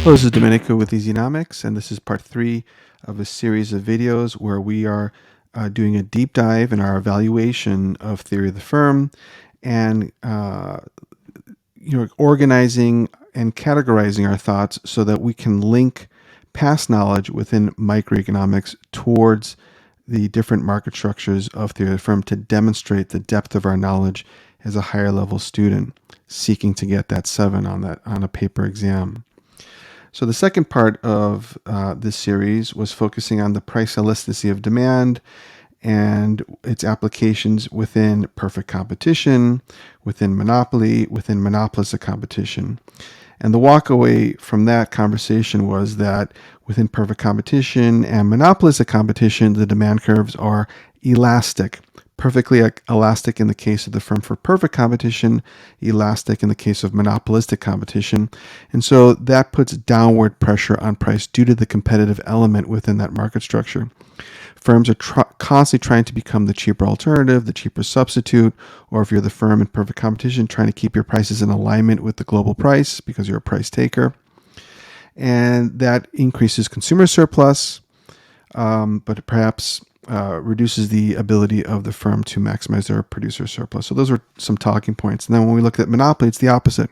Hello, this is Domenico with Easynomics, and this is part 3 of a series of videos where we are doing a deep dive in our evaluation of theory of the firm and organizing and categorizing our thoughts so that we can link past knowledge within microeconomics towards the different market structures of theory of the firm to demonstrate the depth of our knowledge as a higher level student seeking to get that 7 on a paper exam. So the second part of this series was focusing on the price elasticity of demand and its applications within perfect competition, within monopoly, within monopolistic competition. And the walkaway from that conversation was that within perfect competition and monopolistic competition, the demand curves are elastic. Perfectly elastic in the case of the firm for perfect competition, elastic in the case of monopolistic competition. And so that puts downward pressure on price due to the competitive element within that market structure. Firms are constantly trying to become the cheaper alternative, the cheaper substitute, or if you're the firm in perfect competition, trying to keep your prices in alignment with the global price because you're a price taker. And that increases consumer surplus, but perhaps reduces the ability of the firm to maximize their producer surplus. So those are some talking points. And then when we look at monopoly, it's the opposite.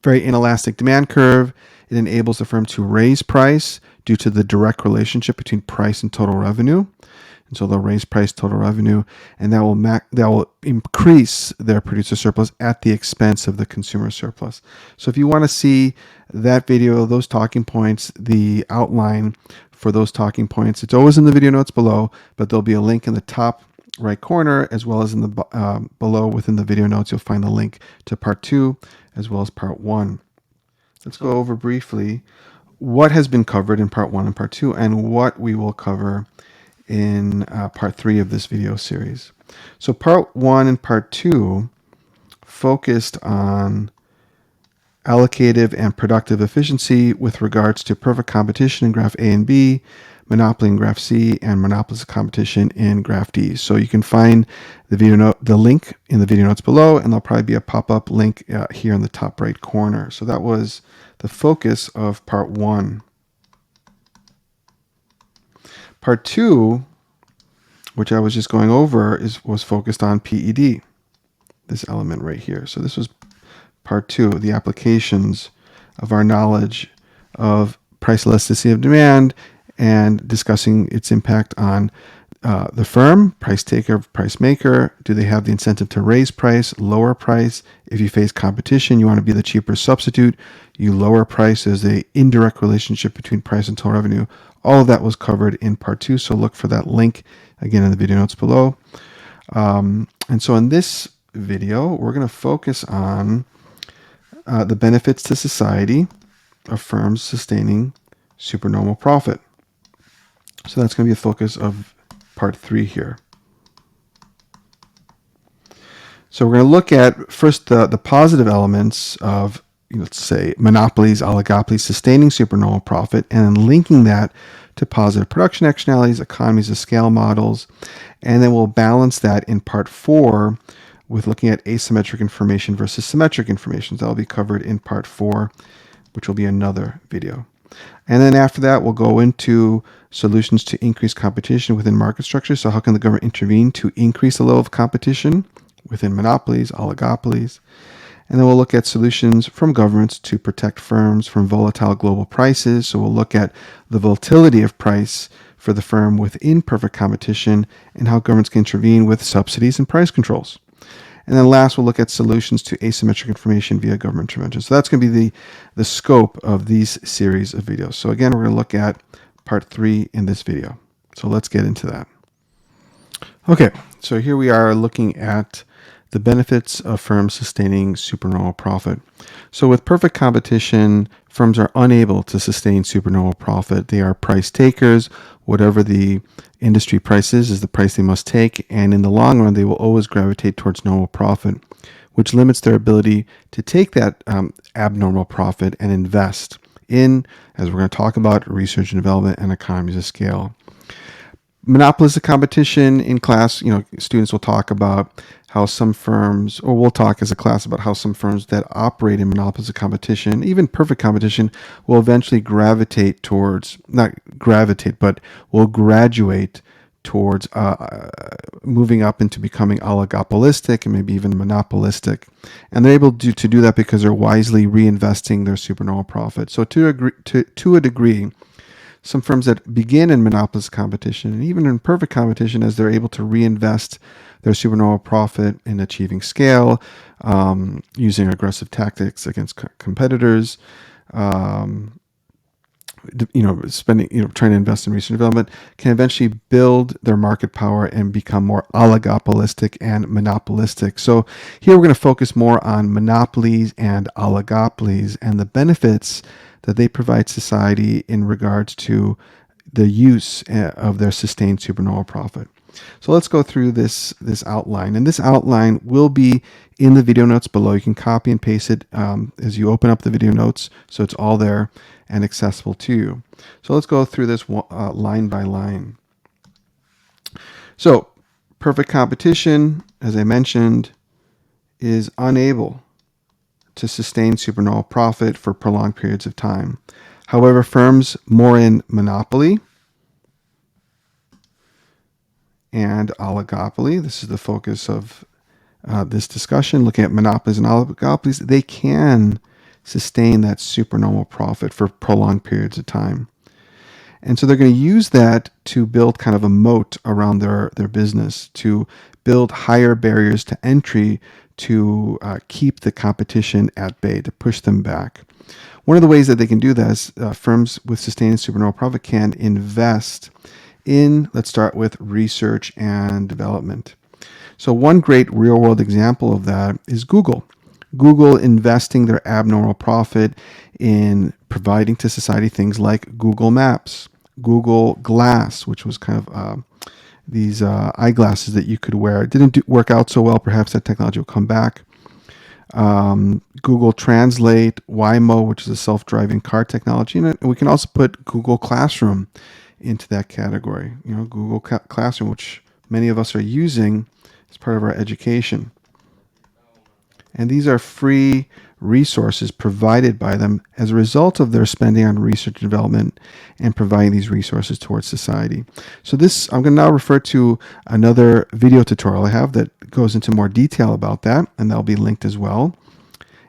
Very inelastic demand curve. It enables the firm to raise price due to the direct relationship between price and total revenue. And so they'll raise price, total revenue, and that will increase their producer surplus at the expense of the consumer surplus. So if you want to see that video, those talking points, the outline for those talking points, it's always in the video notes below, but there'll be a link in the top right corner as well as in the below within the video notes. You'll find the link to part 2 as well as part 1. Let's go over briefly what has been covered in part 1 and part 2 and what we will cover in part 3 of this video series. So part 1 and part 2 focused on allocative and productive efficiency with regards to perfect competition in graph A and B, monopoly in graph C, and monopolistic competition in graph D. So you can find the link in the video notes below, and there'll probably be a pop-up link here in the top right corner. So that was the focus of part 1. Part 2, which I was just going over, was focused on PED, this element right here. So this was part 2, the applications of our knowledge of price elasticity of demand and discussing its impact on the firm, price taker, price maker. Do they have the incentive to raise price, lower price? If you face competition, you want to be the cheaper substitute. You lower price. There's an indirect relationship between price and total revenue. All of that was covered in part 2, so look for that link again in the video notes below. And so in this video, we're going to focus on the benefits to society of firms sustaining supernormal profit. So that's going to be a focus of part 3 here. So we're going to look at first the positive elements of, let's say, monopolies, oligopolies sustaining supernormal profit, and then linking that to positive production externalities, economies of scale models, and then we'll balance that in part 4 with looking at asymmetric information versus symmetric information. That will be covered in part 4, which will be another video. And then after that, we'll go into solutions to increase competition within market structures. So how can the government intervene to increase the level of competition within monopolies, oligopolies? And then we'll look at solutions from governments to protect firms from volatile global prices. So we'll look at the volatility of price for the firm within perfect competition and how governments can intervene with subsidies and price controls. And then last, we'll look at solutions to asymmetric information via government intervention. So that's going to be the scope of these series of videos. So again, we're going to look at part 3 in this video. So let's get into that. Okay, so here we are looking at the benefits of firms sustaining supernormal profit. So with perfect competition, firms are unable to sustain supernormal profit. They are price takers. Whatever the industry price is the price they must take. And in the long run, they will always gravitate towards normal profit, which limits their ability to take that abnormal profit and invest in, as we're going to talk about, research and development and economies of scale. Monopolistic competition in class, students will talk about how some firms, or we'll talk as a class about how some firms that operate in monopolistic competition, even perfect competition, will eventually not gravitate, but will graduate towards moving up into becoming oligopolistic and maybe even monopolistic. And they're able to do that because they're wisely reinvesting their supernormal profit. So to a degree, some firms that begin in monopolistic competition and even in perfect competition, as they're able to reinvest their supernormal profit in achieving scale, using aggressive tactics against competitors, um, spending, trying to invest in research and development, can eventually build their market power and become more oligopolistic and monopolistic. So here we're going to focus more on monopolies and oligopolies and the benefits that they provide society in regards to the use of their sustained supernormal profit. So let's go through this outline, and this outline will be in the video notes below. You can copy and paste it as you open up the video notes, so it's all there and accessible to you. So let's go through this line by line. So perfect competition, as I mentioned, is unable to sustain supernormal profit for prolonged periods of time. However, firms more in monopoly and oligopoly, this is the focus of this discussion, looking at monopolies and oligopolies, they can sustain that supernormal profit for prolonged periods of time. And so they're going to use that to build kind of a moat around their business, to build higher barriers to entry, to keep the competition at bay, to push them back. One of the ways that they can do that is firms with sustained supernormal profit can invest in, let's start with research and development. So one great real world example of that is Google. Google investing their abnormal profit in providing to society things like Google Maps, Google Glass, which was kind of these eyeglasses that you could wear. It didn't work out so well. Perhaps that technology will come back. Google Translate, Waymo, which is a self-driving car technology, and we can also put Google Classroom into that category. Google Classroom, which many of us are using as part of our education. And these are free resources provided by them as a result of their spending on research and development and providing these resources towards society. So I'm going to now refer to another video tutorial I have that goes into more detail about that, and that'll be linked as well.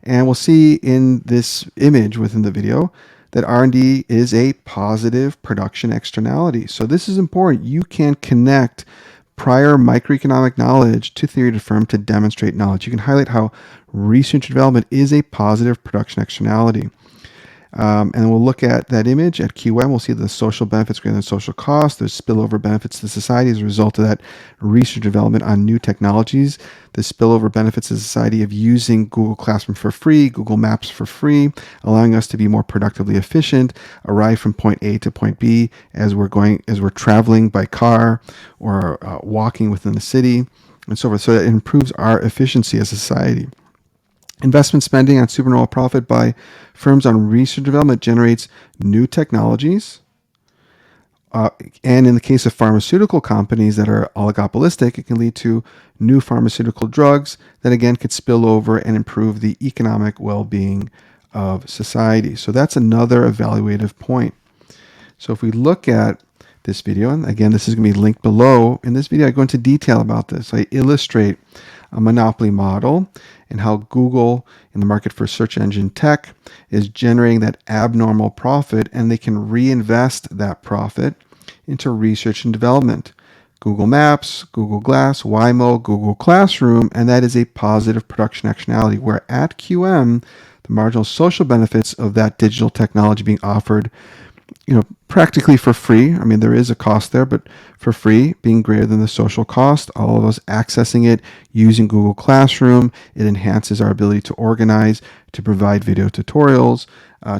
And we'll see in this image within the video that R&D is a positive production externality. So this is important. You can connect prior microeconomic knowledge to theory to firm to demonstrate knowledge. You can highlight how research and development is a positive production externality. And we'll look at that image at QM. We'll see the social benefits greater than social costs. There's spillover benefits to society as a result of that research development on new technologies. The spillover benefits to society of using Google Classroom for free, Google Maps for free, allowing us to be more productively efficient, arrive from point A to point B as we're traveling by car or walking within the city, and so forth. So it improves our efficiency as a society. Investment spending on supernormal profit by firms on research development generates new technologies. And in the case of pharmaceutical companies that are oligopolistic, it can lead to new pharmaceutical drugs that again could spill over and improve the economic well-being of society. So that's another evaluative point. So if we look at this video, and again, this is going to be linked below. In this video, I go into detail about this. I illustrate a monopoly model and how Google in the market for search engine tech is generating that abnormal profit, and they can reinvest that profit into research and development. Google Maps, Google Glass, Waymo, Google Classroom, and that is a positive production externality, where at QM, the marginal social benefits of that digital technology being offered practically for free. I mean, there is a cost there, but for free, being greater than the social cost, all of us accessing it using Google Classroom, it enhances our ability to organize, to provide video tutorials,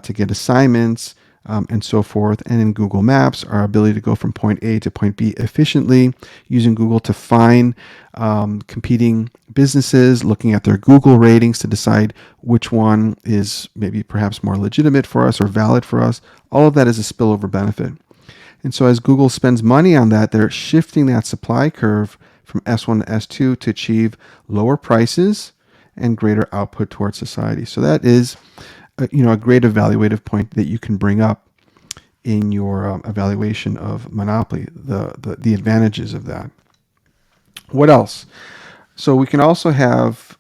to get assignments, and so forth. And in Google Maps, our ability to go from point A to point B efficiently, using Google to find competing businesses, looking at their Google ratings to decide which one is maybe perhaps more legitimate for us or valid for us. All of that is a spillover benefit. And so as Google spends money on that, they're shifting that supply curve from S1 to S2 to achieve lower prices and greater output towards society. So that is a great evaluative point that you can bring up in your evaluation of monopoly, the advantages of that. What else? So we can also have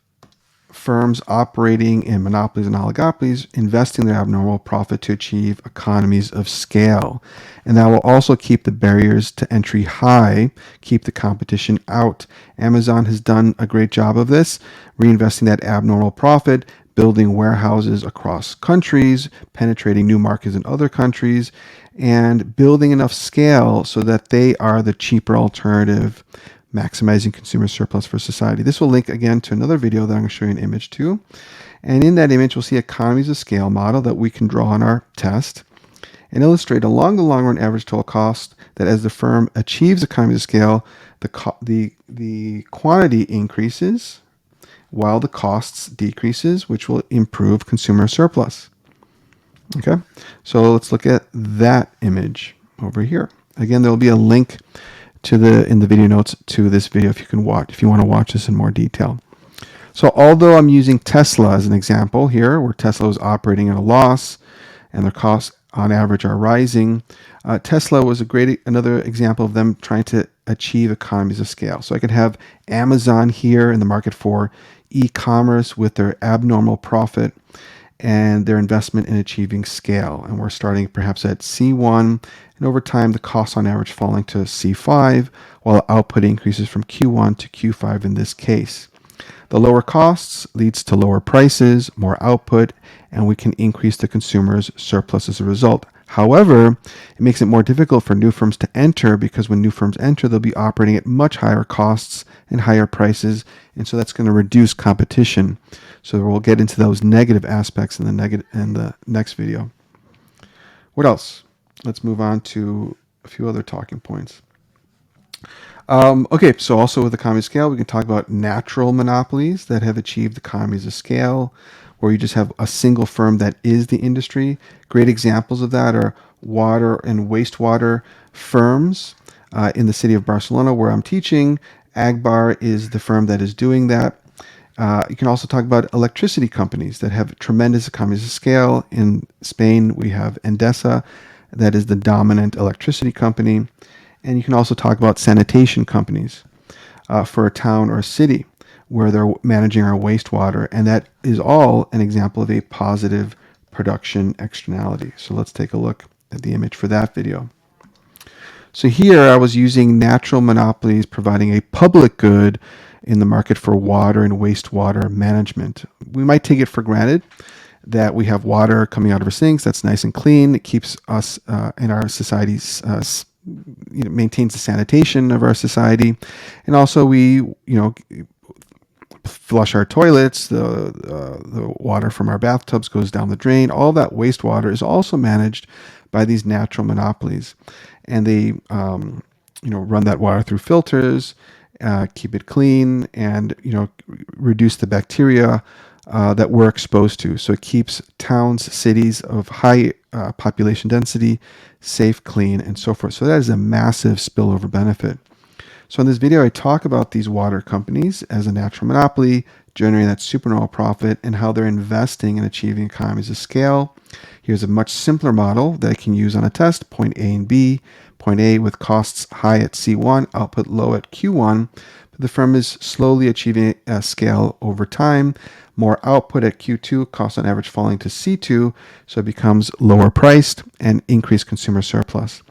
firms operating in monopolies and oligopolies investing their abnormal profit to achieve economies of scale. And that will also keep the barriers to entry high, keep the competition out. Amazon has done a great job of this, reinvesting that abnormal profit, building warehouses across countries, penetrating new markets in other countries, and building enough scale so that they are the cheaper alternative, maximizing consumer surplus for society. This will link again to another video that I'm going to show you an image to. And in that image, we'll see economies of scale model that we can draw on our test and illustrate along the long run average total cost that as the firm achieves economies of scale, the quantity increases while the costs decreases, which will improve consumer surplus. Okay, so let's look at that image over here. Again, there will be a link in the video notes to this video if you want to watch this in more detail. So although I'm using Tesla as an example here, where Tesla is operating at a loss and their costs on average are rising, Tesla was another example of them trying to achieve economies of scale. So I could have Amazon here in the market for e-commerce with their abnormal profit and their investment in achieving scale. And we're starting perhaps at C1, and over time the cost on average falling to C5, while output increases from Q1 to Q5 in this case. The lower costs leads to lower prices, more output, and we can increase the consumer's surplus as a result. However, it makes it more difficult for new firms to enter, because when new firms enter, they'll be operating at much higher costs and higher prices, and so that's going to reduce competition. So we'll get into those negative aspects in the next video. What else? Let's move on to a few other talking points. Okay, so also with economies of scale, we can talk about natural monopolies that have achieved economies of scale, where you just have a single firm that is the industry. Great examples of that are water and wastewater firms. In the city of Barcelona, where I'm teaching, Agbar is the firm that is doing that. You can also talk about electricity companies that have tremendous economies of scale. In Spain, we have Endesa, that is the dominant electricity company. And you can also talk about sanitation companies for a town or a city where they're managing our wastewater. And that is all an example of a positive production externality. So let's take a look at the image for that video. So here I was using natural monopolies providing a public good in the market for water and wastewater management. We might take it for granted that we have water coming out of our sinks that's nice and clean. It keeps us in our societies, maintains the sanitation of our society. And also we, flush our toilets, the water from our bathtubs goes down the drain. All that wastewater is also managed by these natural monopolies. And they, run that water through filters, keep it clean, and, reduce the bacteria that we're exposed to. So it keeps towns, cities of high population density safe, clean, and so forth. So that is a massive spillover benefit. So in this video, I talk about these water companies as a natural monopoly, generating that supernormal profit, and how they're investing in achieving economies of scale. Here's a much simpler model that I can use on a test, point A and B. Point A with costs high at C1, output low at Q1. But the firm is slowly achieving a scale over time. More output at Q2, cost on average falling to C2, so it becomes lower priced and increased consumer surplus.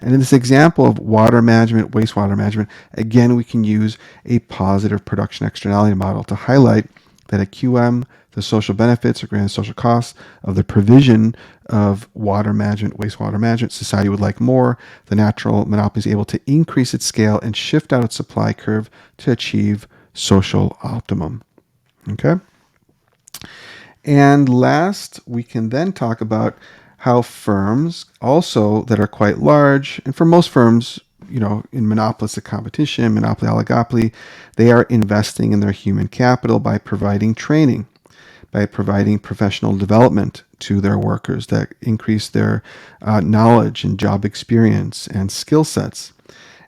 And in this example of water management, wastewater management, again, we can use a positive production externality model to highlight that at QM, the social benefits or grand social costs of the provision of water management, wastewater management, society would like more. The natural monopoly is able to increase its scale and shift out its supply curve to achieve social optimum. Okay? And last, we can then talk about how firms also that are quite large, and for most firms, in monopolistic competition, monopoly, oligopoly, they are investing in their human capital by providing training, by providing professional development to their workers that increase their knowledge and job experience and skill sets.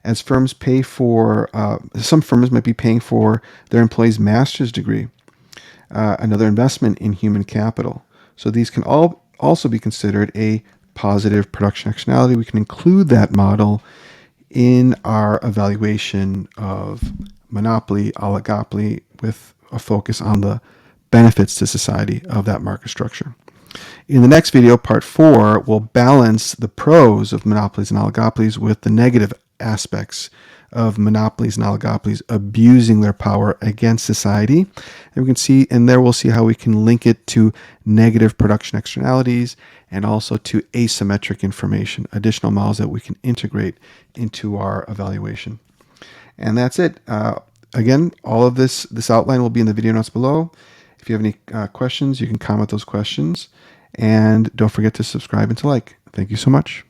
As firms pay for, some firms might be paying for their employees' master's degree, another investment in human capital. So these can all also be considered a positive production externality. We can include that model in our evaluation of monopoly, oligopoly, with a focus on the benefits to society of that market structure. In the next video, part 4, we'll balance the pros of monopolies and oligopolies with the negative aspects of monopolies and oligopolies abusing their power against society. And we can see, and there we'll see how we can link it to negative production externalities and also to asymmetric information, additional models that we can integrate into our evaluation. And that's it. Again, all of this outline will be in the video notes below. If you have any questions, you can comment those questions. And don't forget to subscribe and to like. Thank you so much.